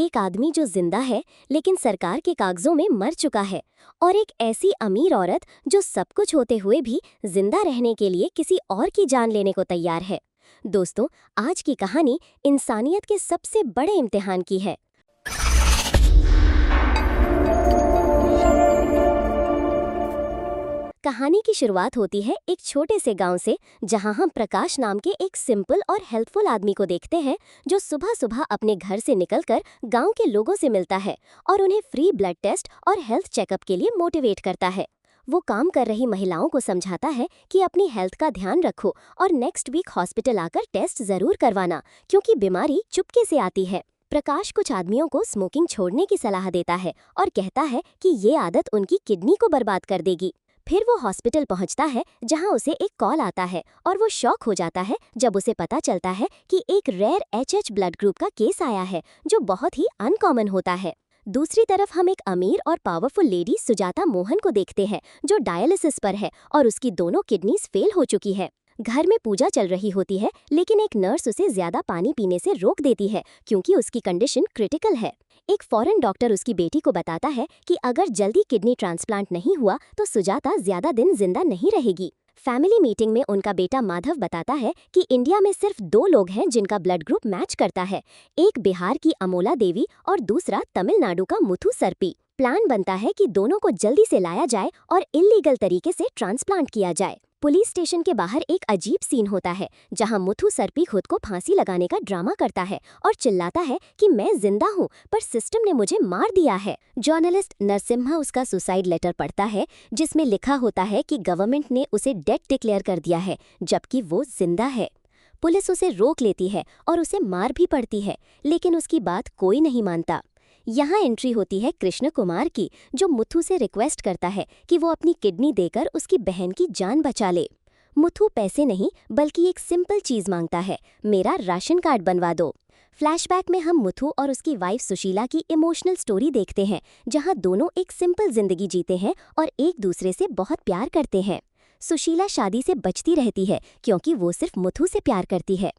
एक आदमी जो जिंदा है लेकिन सरकार के कागजों में मर चुका है, और एक ऐसी अमीर औरत जो सब कुछ होते हुए भी जिंदा रहने के लिए किसी और की जान लेने को तैयार है। दोस्तों, आज की कहानी इंसानियत के सबसे बड़े इम्तिहान की है। कहानी की शुरुआत होती है एक छोटे से गांव से, जहां हम प्रकाश नाम के एक सिंपल और हेल्पफुल आदमी को देखते हैं जो सुबह सुबह अपने घर से निकलकर गांव के लोगों से मिलता है और उन्हें फ्री ब्लड टेस्ट और हेल्थ चेकअप के लिए मोटिवेट करता है। वो काम कर रही महिलाओं को समझाता है कि अपनी हेल्थ का ध्यान रखो और नेक्स्ट वीक हॉस्पिटल आकर टेस्ट जरूर करवाना, क्योंकि बीमारी चुपके से आती है। प्रकाश कुछ आदमियों को स्मोकिंग छोड़ने की सलाह देता है और कहता है कि ये आदत उनकी किडनी को बर्बाद कर देगी। फिर वो हॉस्पिटल पहुंचता है, जहां उसे एक कॉल आता है और वो शॉक हो जाता है जब उसे पता चलता है कि एक रेयर एचएच ब्लड ग्रुप का केस आया है, जो बहुत ही अनकॉमन होता है। दूसरी तरफ हम एक अमीर और पावरफुल लेडी सुजाता मोहन को देखते हैं, जो डायलिसिस पर है और उसकी दोनों किडनीज फेल हो चुकी है। घर में पूजा चल रही होती है, लेकिन एक नर्स उसे ज्यादा पानी पीने से रोक देती है क्योंकि उसकी कंडीशन क्रिटिकल है। एक फॉरेन डॉक्टर उसकी बेटी को बताता है कि अगर जल्दी किडनी ट्रांसप्लांट नहीं हुआ तो सुजाता ज्यादा दिन जिंदा नहीं रहेगी। फैमिली मीटिंग में उनका बेटा माधव बताता है कि इंडिया में सिर्फ 2 लोग हैं जिनका ब्लड ग्रुप मैच करता है, एक बिहार की अमोला देवी और दूसरा तमिलनाडु का मुथु सरपी। प्लान बनता है कि दोनों को जल्दी से लाया जाए और इल्लीगल तरीके से ट्रांसप्लांट किया जाए। पुलिस स्टेशन के बाहर एक अजीब सीन होता है, जहां मुथु सरपी खुद को फांसी लगाने का ड्रामा करता है और चिल्लाता है कि मैं जिंदा हूं, पर सिस्टम ने मुझे मार दिया है। जर्नलिस्ट नरसिम्हा उसका सुसाइड लेटर पढ़ता है, जिसमें लिखा होता है कि गवर्नमेंट ने उसे डेड डिक्लेयर कर दिया है, जबकि वो जिंदा है। पुलिस उसे रोक लेती है और उसे मार भी पड़ती है, लेकिन उसकी बात कोई नहीं मानता। यहाँ एंट्री होती है कृष्ण कुमार की, जो मुथु से रिक्वेस्ट करता है कि वो अपनी किडनी देकर उसकी बहन की जान बचा ले। मुथु पैसे नहीं बल्कि एक सिंपल चीज मांगता है, मेरा राशन कार्ड बनवा दो। फ्लैशबैक में हम मुथु और उसकी वाइफ सुशीला की इमोशनल स्टोरी देखते हैं, जहाँ दोनों एक सिंपल जिंदगी जीते हैं और एक दूसरे से बहुत प्यार करते हैं। सुशीला शादी से बचती रहती है क्योंकि वो सिर्फ मुथु से प्यार करती है।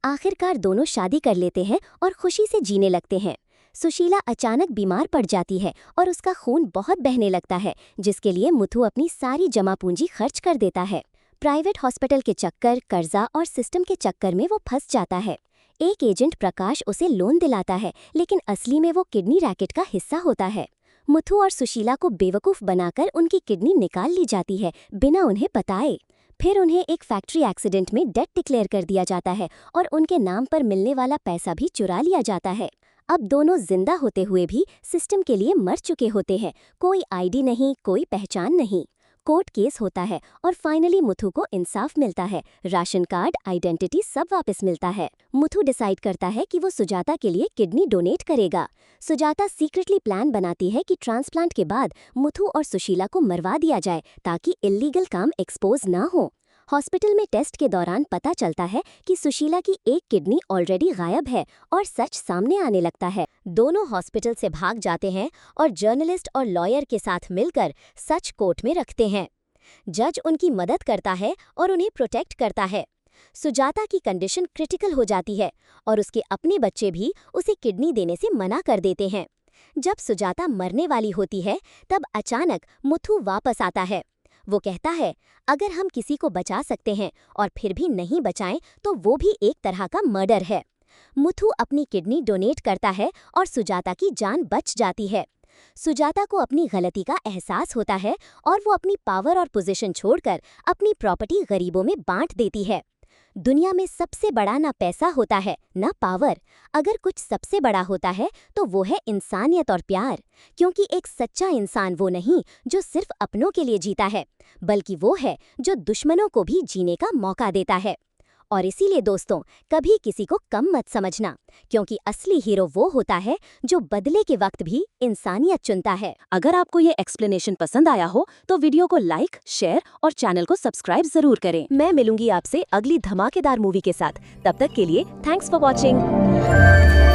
आखिरकार दोनों शादी कर लेते हैं और खुशी से जीने लगते हैं। सुशीला अचानक बीमार पड़ जाती है और उसका खून बहुत बहने लगता है, जिसके लिए मुथु अपनी सारी जमा पूंजी खर्च कर देता है। प्राइवेट हॉस्पिटल के चक्कर, कर्जा और सिस्टम के चक्कर में वो फंस जाता है। एक एजेंट प्रकाश उसे लोन दिलाता है, लेकिन असली में वो किडनी रैकेट का हिस्सा होता है। मुथु और सुशीला को बेवकूफ़ बनाकर उनकी किडनी निकाल ली जाती है, बिना उन्हें बताए। फिर उन्हें एक फैक्ट्री एक्सीडेंट में डेड डिक्लेयर कर दिया जाता है और उनके नाम पर मिलने वाला पैसा भी चुरा लिया जाता है। अब दोनों जिंदा होते हुए भी सिस्टम के लिए मर चुके होते हैं। कोई आईडी नहीं, कोई पहचान नहीं। कोर्ट केस होता है और फाइनली मुथु को इंसाफ मिलता है। राशन कार्ड, आइडेंटिटी सब वापस मिलता है। मुथु डिसाइड करता है कि वो सुजाता के लिए किडनी डोनेट करेगा। सुजाता सीक्रेटली प्लान बनाती है कि ट्रांसप्लांट के बाद मुथु और सुशीला को मरवा दिया जाए, ताकि इल्लीगल काम एक्सपोज ना हो। हॉस्पिटल में टेस्ट के दौरान पता चलता है कि सुशीला की एक किडनी ऑलरेडी गायब है और सच सामने आने लगता है। दोनों हॉस्पिटल से भाग जाते हैं और जर्नलिस्ट और लॉयर के साथ मिलकर सच कोर्ट में रखते हैं। जज उनकी मदद करता है और उन्हें प्रोटेक्ट करता है। सुजाता की कंडीशन क्रिटिकल हो जाती है और उसके अपने बच्चे भी उसे किडनी देने से मना कर देते हैं। जब सुजाता मरने वाली होती है, तब अचानक मुथु वापस आता है। वो कहता है, अगर हम किसी को बचा सकते हैं और फिर भी नहीं बचाएं तो वो भी एक तरह का मर्डर है। मुथु अपनी किडनी डोनेट करता है और सुजाता की जान बच जाती है। सुजाता को अपनी गलती का एहसास होता है और वो अपनी पावर और पोजीशन छोड़कर अपनी प्रॉपर्टी गरीबों में बांट देती है। दुनिया में सबसे बड़ा ना पैसा होता है, ना पावर। अगर कुछ सबसे बड़ा होता है तो वो है इंसानियत और प्यार, क्योंकि एक सच्चा इंसान वो नहीं जो सिर्फ अपनों के लिए जीता है, बल्कि वो है जो दुश्मनों को भी जीने का मौका देता है। और इसीलिए दोस्तों, कभी किसी को कम मत समझना, क्योंकि असली हीरो वो होता है जो बदले के वक्त भी इंसानियत चुनता है। अगर आपको ये एक्सप्लेनेशन पसंद आया हो तो वीडियो को लाइक, शेयर और चैनल को सब्सक्राइब जरूर करें। मैं मिलूंगी आपसे अगली धमाकेदार मूवी के साथ। तब तक के लिए थैंक्स फॉर वॉचिंग।